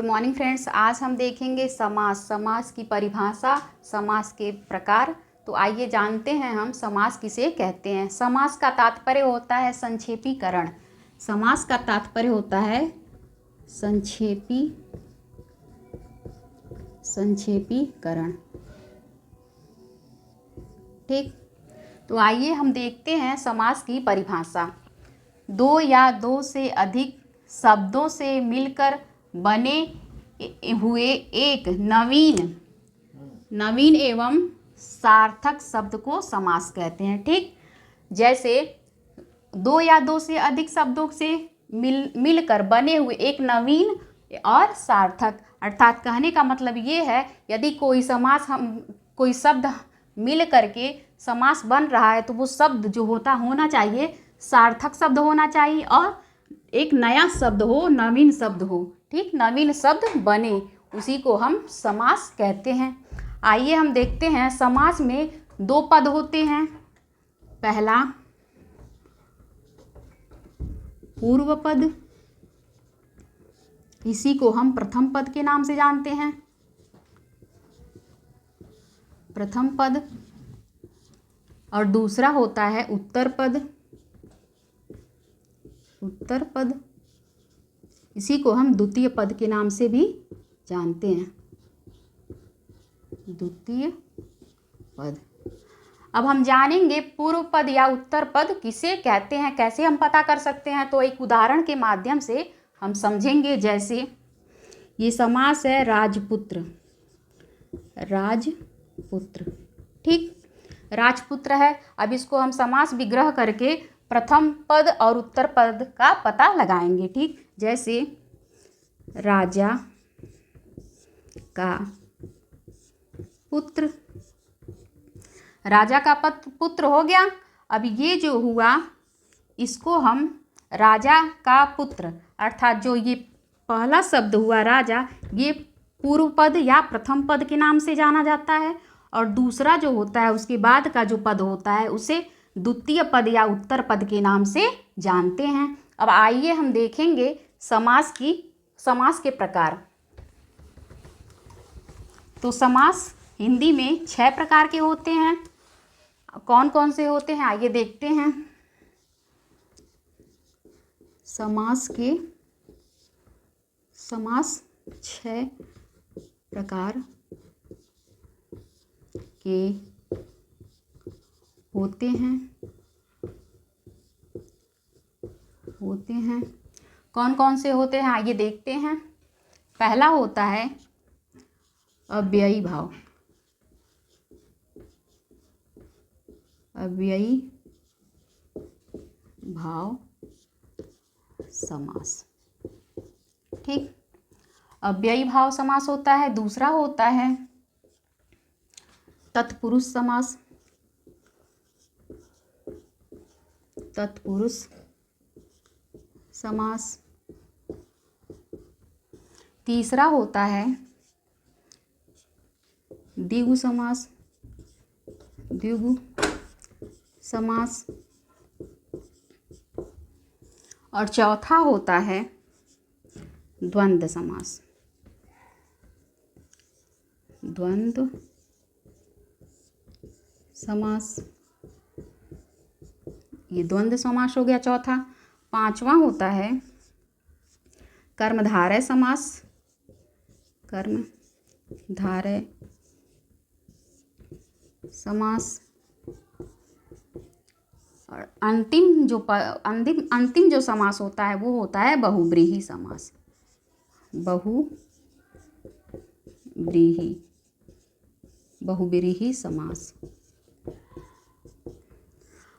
Morning friends. आज हम देखेंगे समास, समास की परिभाषा, समास के प्रकार। तो आइए जानते हैं हम समास किसे कहते हैं। समास का तात्पर्य होता है संक्षेपीकरण। समास का तात्पर्य होता है संक्षेपीकरण। ठीक, तो आइए हम देखते हैं समास की परिभाषा। दो या दो से अधिक शब्दों से मिलकर बने हुए एक नवीन एवं सार्थक शब्द को समास कहते हैं। ठीक, जैसे दो या दो से अधिक शब्दों से मिलकर बने हुए एक नवीन और सार्थक, अर्थात कहने का मतलब ये है, यदि कोई शब्द मिल करके समास बन रहा है तो वो शब्द जो होना चाहिए सार्थक शब्द होना चाहिए और एक नया शब्द हो, नवीन शब्द हो। ठीक, नवीन शब्द बने, उसी को हम समास कहते हैं। आइए हम देखते हैं। समास में दो पद होते हैं। पहला पूर्व पद, इसी को हम प्रथम पद के नाम से जानते हैं। प्रथम पद। और दूसरा होता है उत्तर पद। उत्तर पद, इसी को हम द्वितीय पद के नाम से भी जानते हैं। द्वितीय पद। अब हम जानेंगे पूर्व पद या उत्तर पद किसे कहते हैं, कैसे हम पता कर सकते हैं। तो एक उदाहरण के माध्यम से हम समझेंगे। जैसे ये समास है राजपुत्र। राजपुत्र, ठीक, राजपुत्र है। अब इसको हम समास विग्रह करके प्रथम पद और उत्तर पद का पता लगाएंगे। ठीक, जैसे राजा का पुत्र, राजा का पुत्र हो गया। अब ये जो हुआ, इसको हम राजा का पुत्र, अर्थात जो ये पहला शब्द हुआ राजा, ये पूर्व पद या प्रथम पद के नाम से जाना जाता है। और दूसरा जो होता है, उसके बाद का जो पद होता है, उसे द्वितीय पद या उत्तर पद के नाम से जानते हैं। अब आइए हम देखेंगे समास के प्रकार। तो समास हिंदी में 6 प्रकार के होते हैं। कौन कौन से होते हैं आइए देखते हैं। समास 6 प्रकार के होते हैं। कौन कौन से होते हैं आइए देखते हैं। पहला होता है अव्ययी भाव। अव्ययी भाव समास। ठीक, अव्ययी भाव समास होता है। दूसरा होता है तत्पुरुष समास। तत्पुरुष समास। तीसरा होता है द्विगु समास। द्विगु समास। और चौथा होता है द्वंद्व समास। द्वंद्व समास, ये द्वंद्व समास हो गया चौथा। पांचवा होता है कर्मधारय समास। कर्मधारय समास। और अंतिम जो समास होता है वो होता है बहुव्रीहि समास। बहुव्रीहि समास।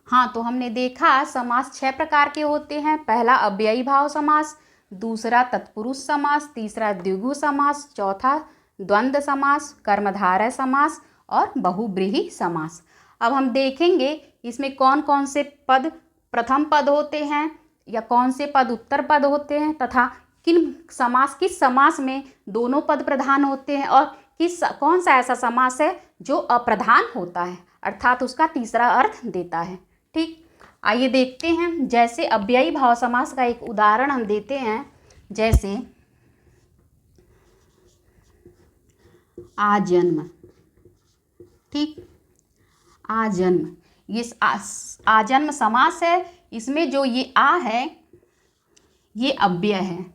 हाँ, तो हमने देखा समास 6 प्रकार के होते हैं। पहला अव्ययी भाव समास, दूसरा तत्पुरुष समास, तीसरा द्विगु समास, चौथा द्वंद्व समास, कर्मधारय समास और बहुव्रीहि समास। अब हम देखेंगे इसमें कौन कौन से पद प्रथम पद होते हैं या कौन से पद उत्तर पद होते हैं, तथा किस समास में दोनों पद प्रधान होते हैं और कौन सा ऐसा समास है जो अप्रधान होता है, अर्थात उसका तीसरा अर्थ देता है। ठीक, आइए देखते हैं। जैसे अव्ययी भाव समास का एक उदाहरण हम देते हैं। जैसे आजन्म, ठीक, आजन्म, ये आजन्म समास है। इसमें जो ये आ है ये अव्यय है।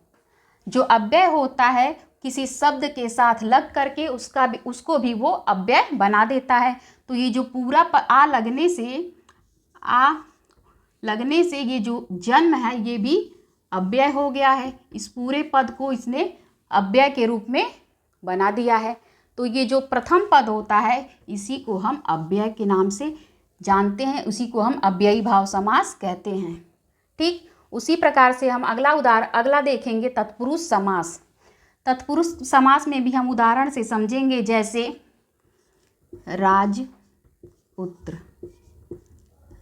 जो अव्यय होता है किसी शब्द के साथ लग करके उसको भी वो अव्यय बना देता है। तो ये जो पूरा आ लगने से ये जो जन्म है ये भी अव्यय हो गया है। इस पूरे पद को इसने अव्यय के रूप में बना दिया है। तो ये जो प्रथम पद होता है इसी को हम अव्यय के नाम से जानते हैं, उसी को हम अव्ययी भाव समास कहते हैं, ठीक। उसी प्रकार से हम अगला देखेंगे तत्पुरुष समास। तत्पुरुष समास में भी हम उदाहरण से समझेंगे, जैसे राजपुत्र,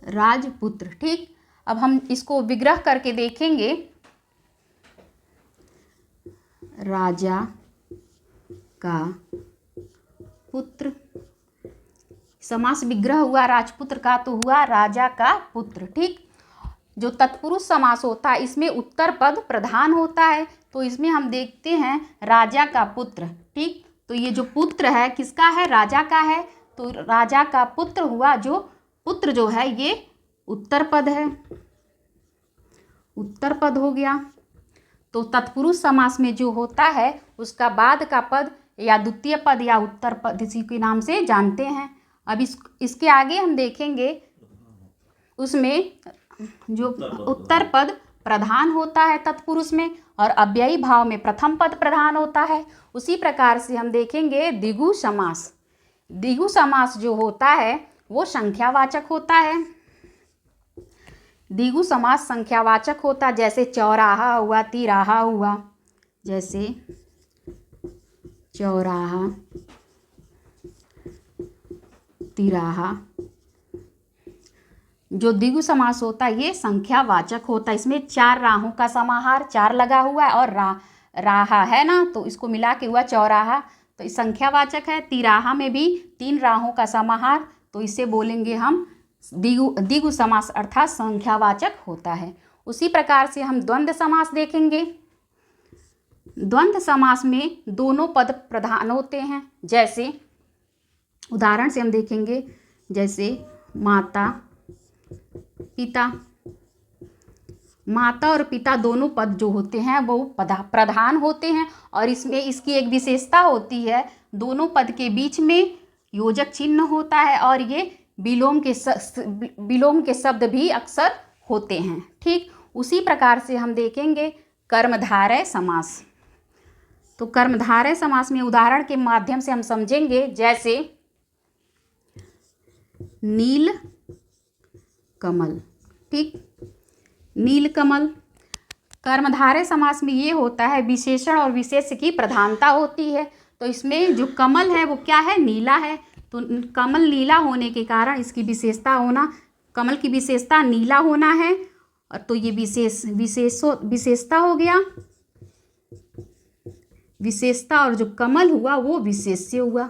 राजपुत्र, ठीक। अब हम इसको विग्रह करके देखेंगे। राजा का पुत्र, समास विग्रह हुआ राजपुत्र का, तो हुआ राजा का पुत्र, ठीक। जो तत्पुरुष समास होता है इसमें उत्तर पद प्रधान होता है। तो इसमें हम देखते हैं राजा का पुत्र, ठीक। तो ये जो पुत्र है किसका है? राजा का है। तो राजा का पुत्र हुआ, जो पुत्र जो है ये उत्तर पद है, उत्तर पद हो गया। तो तत्पुरुष समास में जो होता है उसका बाद का पद या द्वितीय पद या उत्तर पद इसी के नाम से जानते हैं। अब इसके आगे हम देखेंगे, उसमें जो उत्तर पद प्रधान होता है तत्पुरुष में, और अव्ययी भाव में प्रथम पद प्रधान होता है। उसी प्रकार से हम देखेंगे द्विगु समास। द्विगु समास जो होता है वो संख्यावाचक होता है। द्विगु समास संख्यावाचक होता, जैसे चौराहा हुआ, तिराहा हुआ, जैसे चौराहा, तिराहा। जो द्विगु समास होता है ये संख्यावाचक होता है। इसमें चार राहों का समाहार, चार लगा हुआ है, और राहा है ना, तो इसको मिला के हुआ चौराहा, तो इस संख्यावाचक है। तिराहा में भी तीन राहों का समाहार, तो इसे बोलेंगे हम द्विगु समास, अर्थात संख्यावाचक होता है। उसी प्रकार से हम द्वंद्व समास देखेंगे। द्वंद्व समास में दोनों पद प्रधान होते हैं। जैसे उदाहरण से हम देखेंगे, जैसे माता पिता। माता और पिता दोनों पद जो होते हैं वो प्रधान होते हैं, और इसमें इसकी एक विशेषता होती है, दोनों पद के बीच में योजक चिन्ह होता है, और ये विलोम के शब्द भी अक्सर होते हैं, ठीक। उसी प्रकार से हम देखेंगे कर्मधारय समास। तो कर्मधारय समास में उदाहरण के माध्यम से हम समझेंगे, जैसे नील कमल, ठीक, नील कमल। कर्मधारय समास में ये होता है विशेषण और विशेष्य की प्रधानता होती है। तो इसमें जो कमल है वो क्या है? नीला है। तो कमल नीला होने के कारण इसकी विशेषता होना, कमल की विशेषता नीला होना है, और तो ये विशेषता हो गया, विशेषता, और जो कमल हुआ वो विशेष्य हुआ,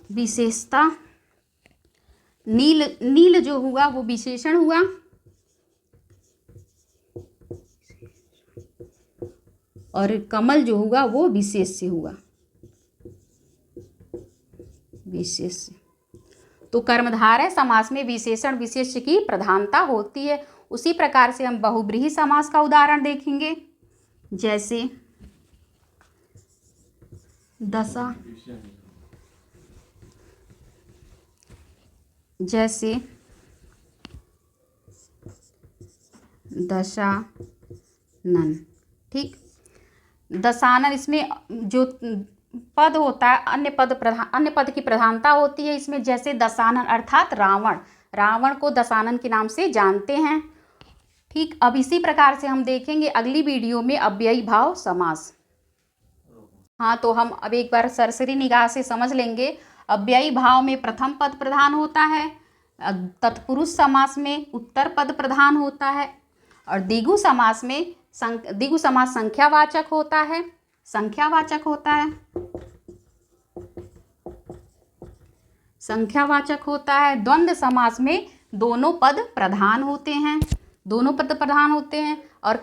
विशेषता। नील जो हुआ वो विशेषण हुआ, और कमल जो हुआ वो विशेष्य हुआ, विशेष्य। तो कर्मधारय समास में विशेषण विशेष्य की प्रधानता होती है। उसी प्रकार से हम बहुब्रीहि समास का उदाहरण देखेंगे, जैसे दशा, जैसे दशानन, ठीक। दशानन, इसमें जो पद होता है अन्य पद की प्रधानता होती है इसमें, जैसे दशानन अर्थात रावण को दशानन के नाम से जानते हैं, ठीक। अब इसी प्रकार से हम देखेंगे अगली वीडियो में अव्ययी भाव समास। हाँ, तो हम अब एक बार सरसरी निगाह से समझ लेंगे। अव्ययी भाव में प्रथम पद प्रधान होता है, तत्पुरुष समास में उत्तर पद प्रधान होता है, और द्विगु समास में द्विगु समास संख्यावाचक होता है, संख्यावाचक होता है। द्वंद्व समास में दोनों पद प्रधान होते हैं, और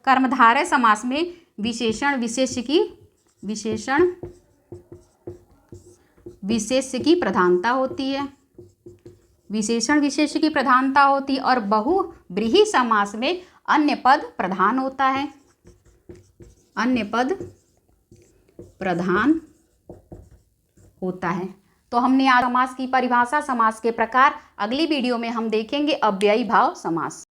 कर्मधारय समास में विशेषण विशेष्य की प्रधानता होती है। विशेषण विशेष्य की प्रधानता होती है और बहुव्रीहि समास में अन्य पद प्रधान होता है। अन्य पद प्रधान होता है। तो हमने आज समास की परिभाषा, समास के प्रकार, अगली वीडियो में हम देखेंगे अव्ययी भाव समास।